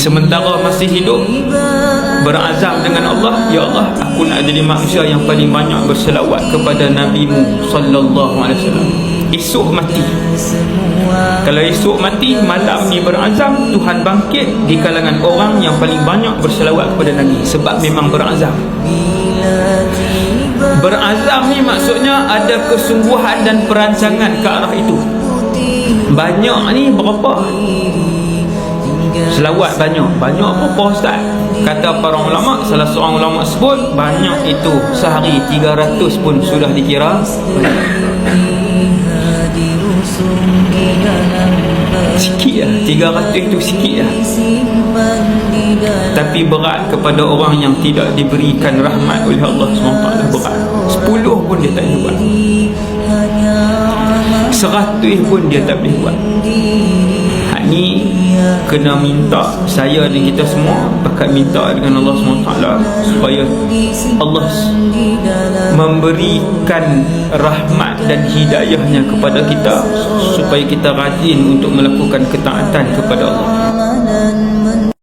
sementara masih hidup berazam dengan Allah, ya Allah, aku nak jadi manusia yang paling banyak berselawat kepada Nabi-Mu sallallahu alaihi wasallam. Esok mati, kalau esok mati, malam ni berazam, Tuhan bangkit di kalangan orang yang paling banyak berselawat kepada Nabi, sebab memang berazam. Berazam ni maksudnya ada kesungguhan dan perancangan ke arah itu. Banyak ni berapa? Selawat banyak berapa Ustaz? Kata para ulama, salah seorang ulama sebut, banyak itu sehari 300 pun sudah dikira sikit lah. 300 itu sikit lah, tapi berat kepada orang yang tidak diberikan rahmat oleh Allah SWT. Berat 10 pun dia tak boleh buat, 100 pun dia tak boleh buat. Hak ni kena minta, saya dan kita semua bakat minta dengan Allah SWT supaya Allah memberikan rahmat dan hidayahnya kepada kita, supaya kita rajin untuk melakukan ketaatan kepada Allah.